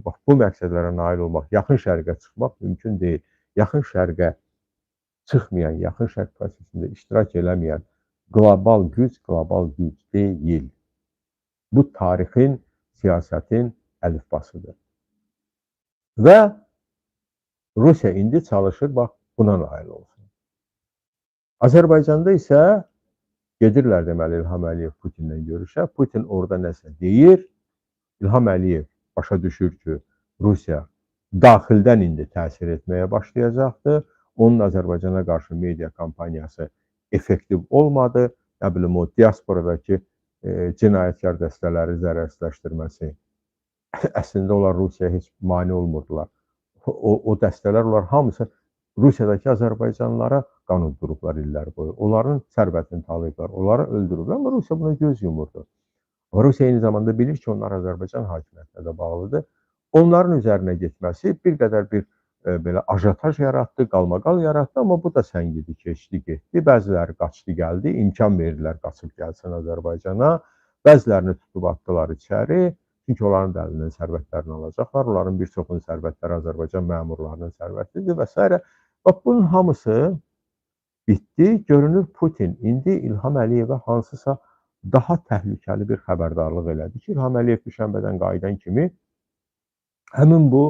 A: bax, bu məqsədlərə nail olmaq, yaxın şərqə çıxmaq mümkün deyil. Yaxın şərqə çıxmayan, yaxın şərq prosesində iştirak eləməyən qlobal güc deyil. Bu tarixin, siyasətin əlifbasıdır. Və Rusiya indi çalışır, bax, buna nail olsun. Azərbaycanda isə gedirlər deməli İlham Əliyev Putinlə görüşə. Putin orada nəsə deyir. İlham Əliyev başa düşür ki, Rusiya daxildən indi təsir etməyə başlayacaqdır. Onun Azərbaycana qarşı media kampaniyası effektiv olmadı. Nə bilim, o diasporadakı cinayətkar dəstələri zərərsizləşdirməsi. Əslində onlar Rusiyaya heç mane olmurdular. O dəstələr, onlar hamısı Rusiyadakı Azərbaycanlılara qan uddurublar illər boyu. Onların sərvətini talayıblar, onları öldürüblər. Amma Rusiya buna göz yumurdu. Amma Rusiya eyni zamanda bilir ki, onlar Azərbaycan hakimiyyətinə də bağlıdır. Onların üzərinə getməsi bir qədər bir belə ajotaj yaratdı, qalmaqal yaratdı, amma bu da səngidi, keçdi, getdi. Bəziləri qaçdı, gəldi, imkan verirlər qaçıb gəlsin Azərbaycana. Bəzilərini tutub atdılar içəri. Çünki onların da əlindən sərvətlərini alacaqlar. Onların bir çoxunun sərvətləri Azərbaycan məmurlarının sərvətidir və s. Bax, bunun hamısı bitdi. Görünür Putin indi İlham Əliyevə hansısa daha təhlükəli bir xəbərdarlıq elədi ki, İlham Əliyev düşənbədən qayıdan kimi həmin bu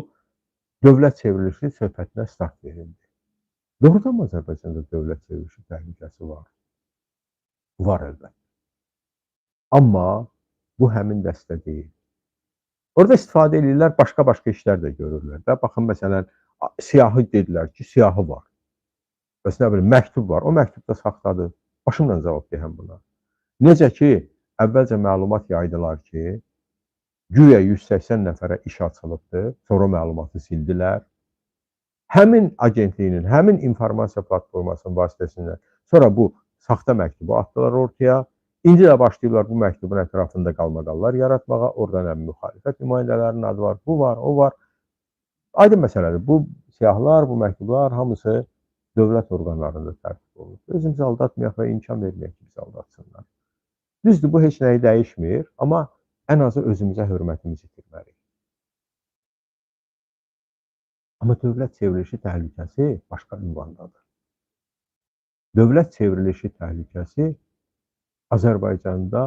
A: dövlət çevrilişi söhbətinə start verildi. Doğrudan mı Azərbaycanda dövlət çevrilişi təhlükəsi var? Var əlbəttə. Amma bu həmin dəstə deyil. Orada istifadə edirlər, başqa-başqa işlər də görürlər də. Baxın, məsələn, siyahı dedilər ki, siyahı var. Bəs nə bilim, məktub var. O məktub da saxtadır. Başımla cavab deyəm buna. Necə ki, əvvəlcə məlumat yaydılar ki, güya 180 nəfərə iş açılıbdır, sonra məlumatı sildilər. Həmin agentliyin, həmin informasiya platformasının vasitəsilə sonra bu saxta məktubu atdılar ortaya. İndi də başlayırlar bu məktubun ətrafında qalmaqallar yaratmağa. Orada nə müxalifət nümayəndələrinin adı var, bu var, o var. Aydın məsələdir. Bu siyahılar, bu məktublar hamısı dövlət orqanlarında tərtib olunur. Özümüzü aldatmayaq və imkan verməyək ki, bizi aldatsınlar. Düzdür, bu heç nəyi dəyişmir, amma ən azı özümüzə hörmətimizi itirməliyik. Amma dövlət çevrilişi təhlükəsi başqa ünvandadır. Dövlət çevrilişi təhlükəsi Azərbaycanda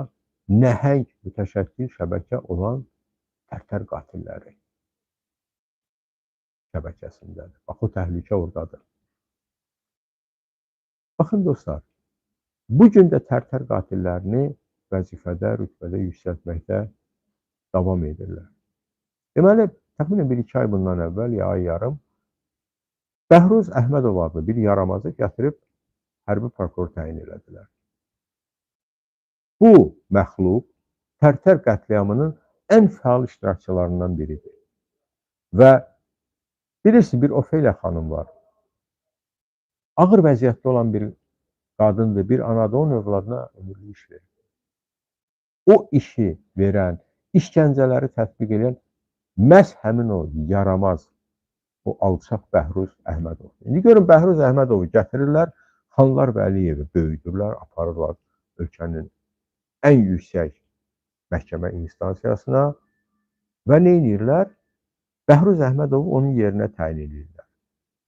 A: nəhəng mütəşəkkil şəbəkə olan tərtər qatilləri şəbəkəsindədir. Bax, o təhlükə oradadır. Baxın dostlar, bugün də tərtər qatillərini vəzifədə, rütbədə yüksəltməkdə davam edirlər. Deməli, təxminən 1-2 ay bundan əvvəl, ya ay yarım, Bəhruz Əhmədov adlı bir yaramazı gətirib hərbi prokuror təyin elədilər. Bu məxluq tərtər qətliamının ən fəal iştirakçılarından biridir. Və bilirsiniz, bir Ofeliya xanım var. Ağır vəziyyətdə olan bir qadındır, bir anadır, onun övladına ömürlük iş verir. O işi verən, işgəncələri tətbiq edən məhz həmin o yaramaz, o alçaq Bəhruz Əhmədov. İndi görün, Bəhruz Əhmədovu gətirirlər, Xanlar Vəliyevi böyüdürlər, aparırlar ölkənin ən yüksək məhkəmə instansiyasına və nə edirlər? Bəhruz Əhmədovu onun yerinə təyin edirlər.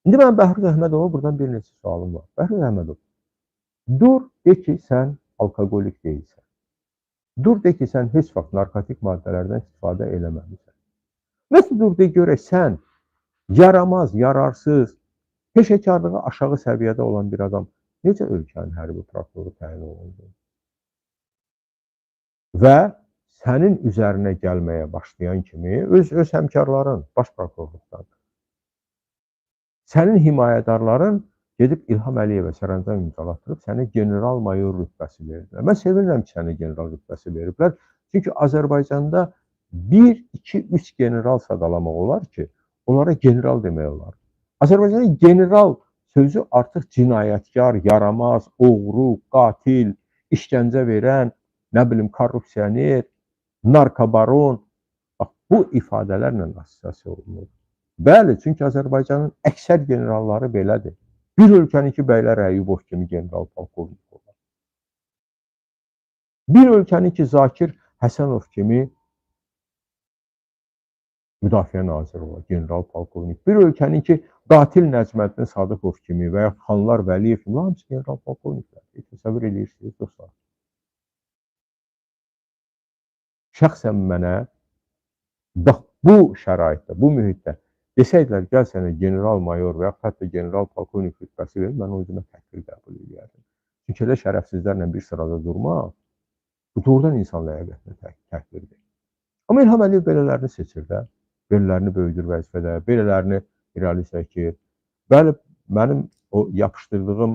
A: İndi mən Bəhruz Əhmədova buradan bir neçə sualım var. Bəhruz Əhmədov, dur, de ki, sən alkoqolik deyilsən. Dur, de ki, sən heç vaxt narkotik maddələrdən istifadə eləməlisən. Məsələn, dur, de görək, sən yaramaz, yararsız, peşəkarlığı aşağı səviyyədə olan bir adam necə ölkənin hərbi prokuroru təyin olundu? Və sənin üzərinə gəlməyə başlayan kimi öz həmkarların, baş prokurorluqdan, sənin himayədarların gedib İlham Əliyevə sərəncam imzalatdırıb sənə general-mayor rütbəsi verdilər. Mən sevinirəm ki, sənə general rütbəsi veriblər. Çünki Azərbaycanda 1, 2, 3 general sadalamaq olar ki, onlara general demək olar. Azərbaycanda general sözü artıq cinayətkar, yaramaz, oğru, qatil, işgəncə verən, nə bilim, korrupsioner, narkobaron, bax, bu ifadələrlə assosiasiya olunur. Bəli, çünki Azərbaycanın əksər generalları belədir. Bir ölkəninki Bəylər Əyyubov kimi general polkovnik olur. Bir ölkəninki Zakir Həsənov kimi müdafiə naziri olur, general polkovnik. Bir ölkəninki qatil Nəcməddin Sadıqov kimi və ya Xanlar Vəliyev kimi, hamısı general polkovniklər. Təsəvvür edirsiniz, dostlar. Şəxsən mənə bax, bu şəraitdə, bu mühitdə desəydilər, gəl sənə general-mayor və ya hətta general-polkovnik rütbəsi verir, mən o üzümə təhqir qəbul edirdim. Çünki elə şərəfsizlərlə bir sırada durmaq, bu doğrudan insan ləyaqətinə təhqirdir. Amma İlham Əliyev belələrini seçir də, belələrini böyüdür vəzifədə, belələrini irəli çəkir. Bəli, mənim o yapışdırdığım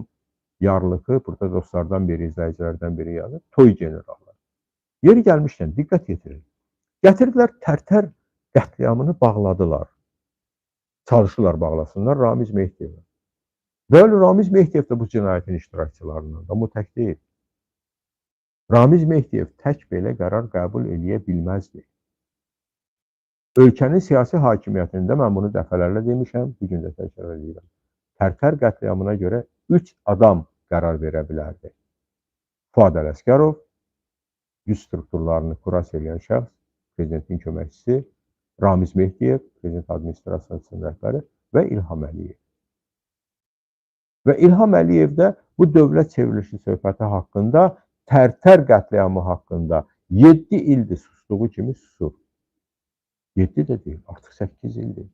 A: yarlığı, burada dostlardan biri, izləyicilərdən biri yazır, toy generallar. Yeri gəlmişkən, diqqət yetirin. Gətirdilər, tərtər qətliamını bağladılar. Çalışırlar bağlasınlar Ramiz Mehdiyevə. Bəli, Ramiz Mehdiyev də bu cinayətin iştirakçılarından, amma tək deyil. Ramiz Mehdiyev tək belə qərar qəbul edə bilməzdi. Ölkənin siyasi hakimiyyətində, mən bunu dəfələrlə demişəm, bugün də təkrar edirəm, tərtər qətliamına görə 3 adam qərar verə bilərdi. Fuad Ələsgərov, güc strukturlarını kuras edən şəxs, prezidentin köməkçisi, Ramiz Mehdiyev, prezident administrasiyasının rəhbəri və İlham Əliyev. Və İlham Əliyev də bu dövlət çevrilişi söhbəti haqqında, tərtər qətliamı haqqında 7 ildir sustuğu kimi susur. 7 də deyil, artıq 8 ildir.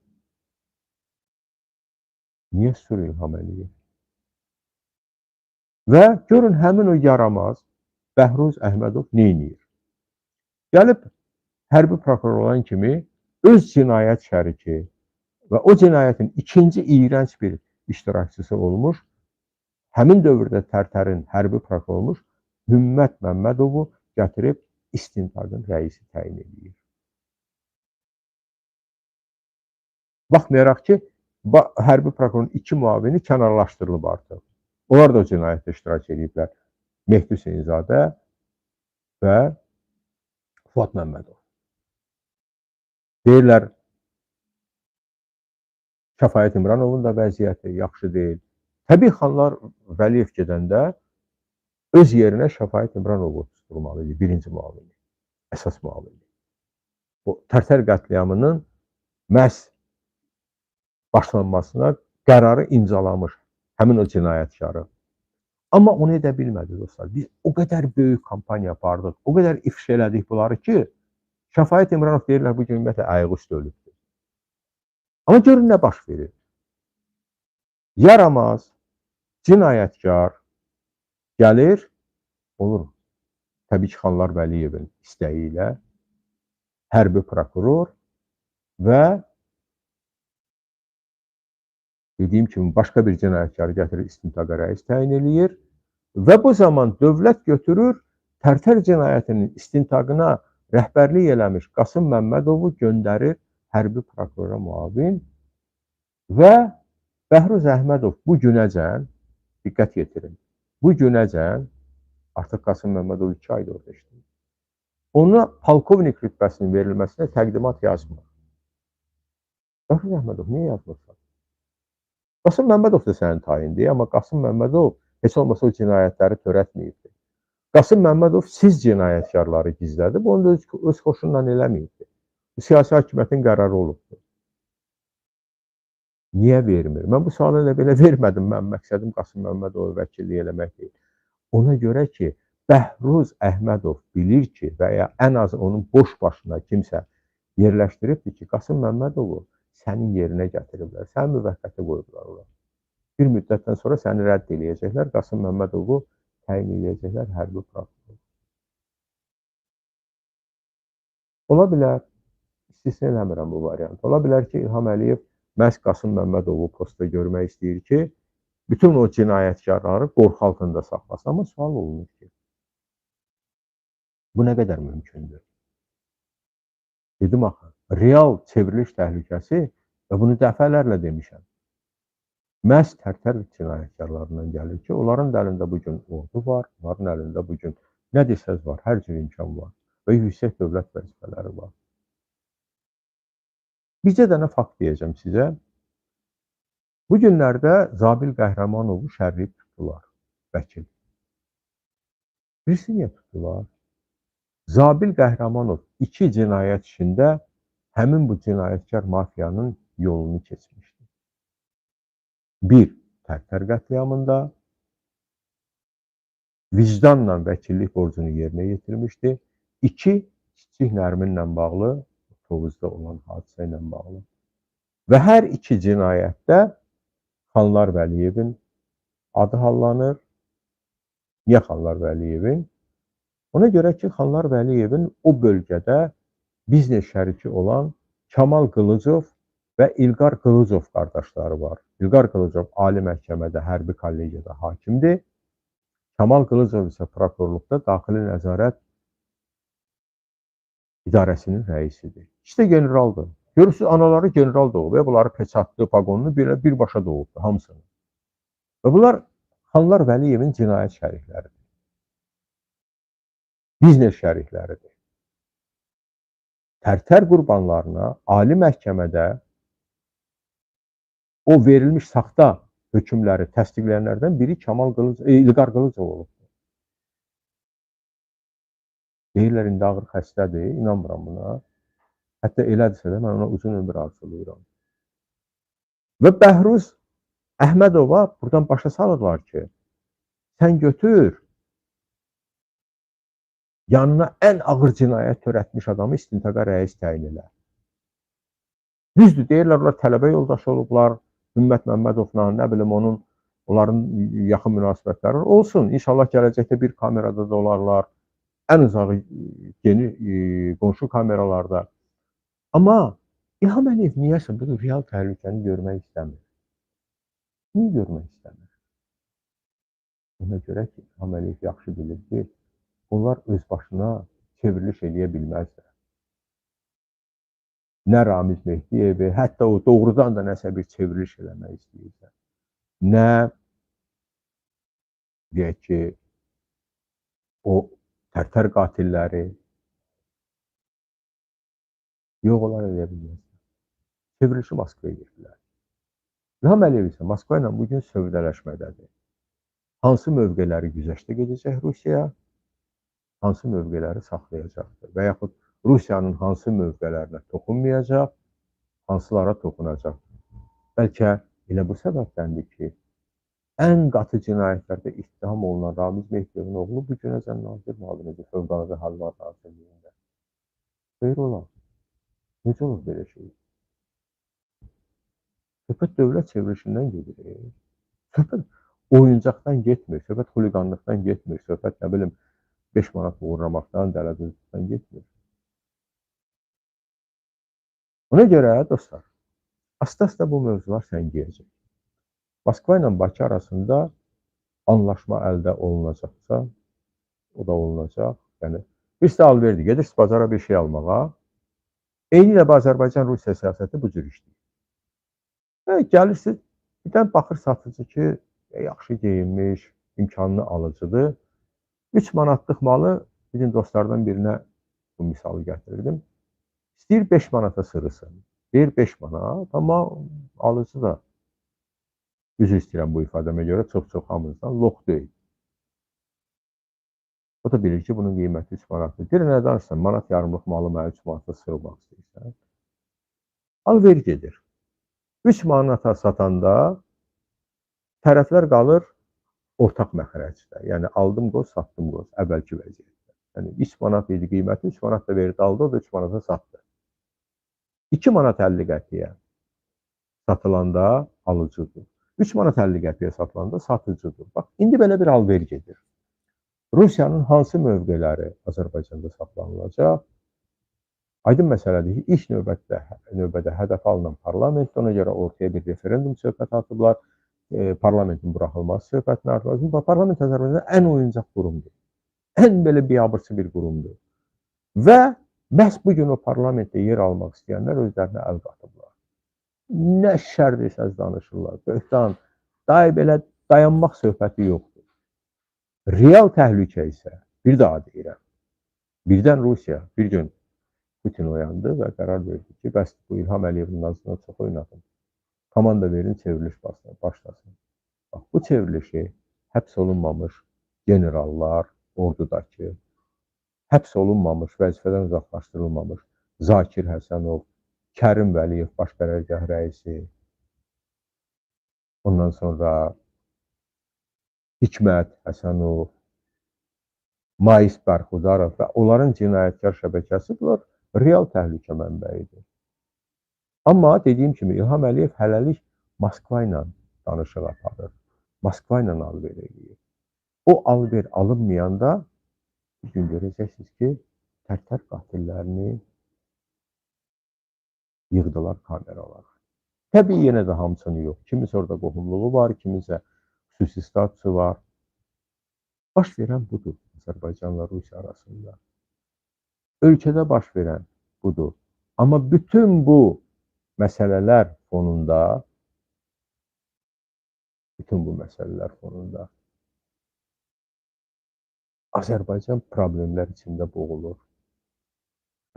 A: Niyə susur İlham Əliyev? Və görün, həmin o yaramaz Bəhruz Əhmədov neyniyir? Gəlib hərbi prokuror olan kimi öz cinayət şəriki və o cinayətin ikinci iyrənc bir iştirakçısı olmuş, həmin dövrdə Tərtərin hərbi prokuroru olmuş Hümmət Məmmədovu gətirib istintaqın rəisi təyin edir. Baxmayaraq ki, hərbi prokurorun 2 müavini kənarlaşdırılıb artıq. Onlar da o cinayətdə iştirak ediblər. Mehdi Hüseynzadə və Fuad Məmmədov. Deyirlər, Şəfaət İmranovun da vəziyyəti yaxşı deyil. Təbii Xanlar Vəliyev gedəndə öz yerinə Şəfaət İmranovu tutulmalı idi, birinci müavini, əsas müavini. O Tərtər qətliamının məhz başlanmasına qərarı imzalamış həmin o cinayətkarı. Amma onu edə bilmədi dostlar. Biz o qədər böyük kampaniya apardıq, o qədər ifşa elədik bunları ki, Şəfaət İmranov deyirlər bu gün ümumiyyətlə ayaqüstü ölübdür. Amma görün nə baş verir. Yaramaz, cinayətkar gəlir, olur. Təbii ki, Xanlar Vəliyevin istəyi ilə hərbi prokuror və dediyim kimi başqa bir cinayətkarı gətirir istintaqa rəis təyin eləyir və bu zaman dövlət götürür Tərtər cinayətinin istintaqına rəhbərlik eləmiş Qasım Məmmədovu göndərir hərbi prokurora müavin və Bəhruz Əhmədov bu günəcən, diqqət yetirin, bu günəcən artıq Qasım Məmmədov 2 ayda orada işləyir. Ona polkovnik rütbəsinin verilməsinə təqdimat yazmır. Bəhruz Əhmədov niyə yazmırsan? Qasım Məmmədov da sənin tayindir, amma Qasım Məmmədov heç olmasa o cinayətləri törətməyibdir. Qasım Məmmədov siz cinayətkarları gizlədib, onu da öz xoşundan eləməyibdir. Bu siyasi hakimiyyətin qərarı olubdur. Niyə vermir? Mən bu sualı elə belə vermədim. Mən məqsədim Qasım Məmmədovu vəkillik eləmək deyil. Ona görə ki, Bəhruz Əhmədov bilir ki, və ya ən az onun boş başına kimsə yerləşdiribdir ki, Qasım Məmmədovu sənin yerinə gətiriblər, səni müvəqqəti qoyublar olar. Bir müddətdən sonra səni rədd eləyəcəklər, Qasım Məmmədovu təyin eləyəcəklər hərbi prokuror. Ola bilər, istisna eləmirəm bu variant. Ola bilər ki, İlham Əliyev məhz Qasım Məmmədovu postda görmək istəyir ki, bütün o cinayətkarları qorxu altında saxlasın. Amma sual olunur ki, bu nə qədər mümkündür? Dedim axı, real çevriliş təhlükəsi və bunu dəfələrlə demişəm. Məhz Tərtər cinayətkarlarından gəlir ki, onların əlində bugün ordu var, onların əlində bugün nə desəz var, hər cür imkan var və yüksək dövlət vəzifələri var. Bircə dənə fakt deyəcəm sizə. Bu günlərdə Zabil Qəhrəmanovu şərliyib tutdular, vəkil. Birisi niyə tutdular? Zabil Qəhrəmanov 2 cinayət işində həmin bu cinayətkar mafiyanın yolunu keçmişdi. 1. Tərtər qətliamında vicdanla vəkillik borcunu yerinə yetirmişdi. 2. Kiçik Nərminlə bağlı, Tovuzda olan hadisə ilə bağlı. Və hər 2 cinayətdə Xanlar Vəliyevin adı hallanır. Niyə Xanlar Vəliyevin? Ona görə ki, Xanlar Vəliyevin o bölgədə biznes şəriki olan Kamal Qılıcov və İlqar Qılıcov qardaşları var. İlqar Qılıcov Ali məhkəmədə, hərbi kollegiyada hakimdir. Kamal Qılıcov isə prokurorluqda daxili nəzarət idarəsinin rəisidir. İşte generaldır. Görürsünüz, anaları general doğub, bunları peçatlı, pagonlu birbaşa doğubdur, hamısını. Və bunlar Xanlar Vəliyevin cinayət şərikləridir. Biznes şərikləridir. Tərtər qurbanlarına Ali məhkəmədə o verilmiş saxta hökmləri təsdiqləyənlərdən biri İlqar Qılıcov olubdur. Deyirlər, indi ağır xəstədir, inanmıram buna. Hətta elədirsə də mən ona uzun ömür arzulayıram. Və Bəhruz Əhmədova buradan başa salırlar ki, sən götür, yanına ən ağır cinayət törətmiş adamı istintaqa rəis təyin elə. Düzdür, deyirlər, onlar tələbə yoldaşı olublar, Hümmət Məmmədovla, nə bilim, onların yaxın münasibətləri olsun. İnşallah gələcəkdə bir kamerada da olarlar, ən uzağı yeni qonşu kameralarda. Amma İlham Əliyev niyəsə bu real təhlükəni görmək istəmir. Niyə görmək istəmir? Ona görə ki, İlham Əliyev yaxşı bilir ki, bunlar öz başına çevriliş eləyə bilməzlər. Nə Ramiz Mehdiyevi, hətta o doğrudan da nəsə bir çevriliş eləmək istəyirsə, nə deyək ki, o tərtər qatilləri yox, onlar eləyə bilməzlər. Çevrilişi Moskva edirlər. İlham Əliyev isə Moskva ilə bugün sövdələşmədədir. Hansı mövqeləri güzəştə gedəcək Rusiyaya, hansı mövqeləri saxlayacaqdır və yaxud Rusiyanın hansı mövqələrinə toxunmayacaq, hansılara toxunacaq. Bəlkə elə bu səbəbdəndir ki, ən qatı cinayətlərdə ittiham olunan Ramiz Mehdiyevin oğlu bu günəcən nazir müavinidir Fövqəladə Hallar Nazirliyində. Xeyr olar. Necə olur belə şey? Söhbət dövlət çevrilişindən gedir. Söhbət oyuncaqdan getmir, söhbət xuliqanlıqdan getmir, söhbət nə bilim 5 manat uğurlamaqdan, dələduzluqdan getmir. Ona görə dostlar, asta-asta bu mövzular səngiyəcək. Moskva ilə Bakı arasında anlaşma əldə olunacaqsa, o da olunacaq. Yəni, bir size alverdi, gedirsiniz bazara bir şey almağa. Eynilə Azərbaycan-Rusiya siyasəti bu cür işləyir. Gəlirsiniz, birdən baxır satıcı ki, yaxşı geyinmiş, imkanlı alıcıdır. 3 manatlıq malı bizim dostlardan birinə bu misalı gətirirdim. İstəyir 5 manata sırısın. Deyir 5 manat, amma alıcı da üzr istəyirəm bu ifadəmə görə çox-çox hamınızdan lox deyil. O da bilir ki, bunun qiyməti 3 manatdır. Deyir, nə danışsan, manat yarımlıq malı mənə 3 manata sığmaq istəyirsən. Alver gedir. 3 manata satanda tərəflər qalır ortaq məxrəcdə. Yəni, aldım qoz, satdım qoz, əvvəlki vəziyyətdə. Yəni, 3 manat idi qiyməti, 3 manat da verdi, aldı, o da 3 manata satdı. 2 manat 50 qəpiyə satılanda alıcıdır. 3 manat 50 qəpiyə satılanda satıcıdır. Bax, indi belə bir alver gedir. Rusiyanın hansı mövqeləri Azərbaycanda saxlanılacaq? Aydın məsələdir ki, ilk növbədə hədəf alınan parlamentdir. Ona görə ortaya bir referendum söhbəti atıblar. Parlamentin buraxılması söhbətini artırılır. Parlament Azərbaycanda ən oyuncaq qurumdur. Ən belə biabırçı bir qurumdur. Və məhz bugün o parlamentdə yer almaq istəyənlər özlərinə əl qatıblar. Nə şər desəz danışırlar. Böhtan, belə dayanmaq söhbəti yoxdur. Real təhlükə isə, bir daha deyirəm, birdən Rusiya bir gün Putin oyandı və qərar verdi ki, bəs bu İlham Əliyevin nazına çox oynadın. Komanda verin, çevriliş başlasın. Bax, bu çevrilişi həbs olunmamış generallar, ordudakı, həbs olunmamış, vəzifədən uzaqlaşdırılmamış Zakir Həsənov, Kərim Vəliyev baş qərargah rəisi, ondan sonra Hikmət Həsənov, Mais Bərxudarov və onların cinayətkar şəbəkəsi bunlar real təhlükə mənbəyidir. Amma dediyim kimi İlham Əliyev hələlik Moskva ilə danışıq aparır. Moskva ilə alver eləyir. O alver alınmayanda bir gün görəcəksiniz ki, tərtər qatillərini yığdılar kameralara. Təbii yenə də hamısını yox. Kimisə orada qohumluğu var, kimisə xüsusi statusu var. Baş verən budur Azərbaycanla Rusiya arasında. Ölkədə baş verən budur. Amma bütün bu məsələlər fonunda Azərbaycan problemlər içində boğulur.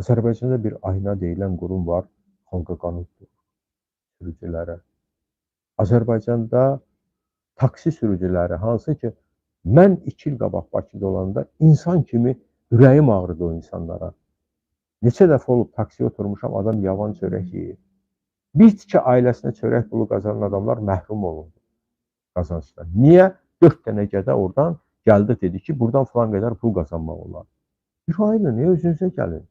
A: Azərbaycanda bir ayna deyilən qurum var, xalqa qanundur sürücülərə. Azərbaycanda taksi sürücüləri, hansı ki, mən 2 il qabaq Bakıda olanda insan kimi ürəyim ağrıdı o insanlara. Neçə dəfə olub taksiyə oturmuşam, adam yavan çörək yeyir. Bir tikə ailəsinə çörək pulu qazanan adamlar məhrum olundu qazancdan. Niyə? 4 dənə gədə oradan gəldi, dedi ki, buradan falan qədər pul qazanmaq olar. Bir ayla, niyə özünüzə gəlin?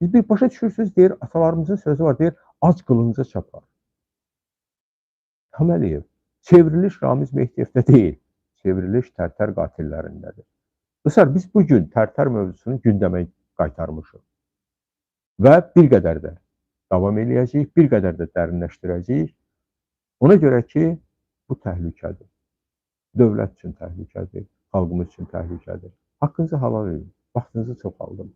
A: Biz bir başa düşürsünüz, deyir, atalarımızın sözü var, deyir, ac qılınca çapar. İlham Əliyev, çevriliş Ramiz Mehdiyevdə deyil, çevriliş tərtər qatillərindədir. Dostlar, biz bugün tərtər mövzusunu gündəmə qaytarmışıq və bir qədər də davam eləyəcəyik, bir qədər də dərinləşdirəcəyik. Ona görə ki, bu təhlükədir. Dövlət üçün təhlükədir, xalqımız üçün təhlükədir. Haqqınızı halal edin. Vaxtınızı çoxaldım.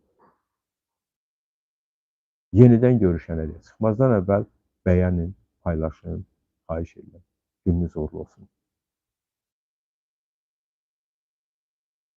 A: Yenidən görüşənədək çıxmazdan əvvəl bəyənin, paylaşın, xahiş edirəm. Gününüz uğurlu olsun.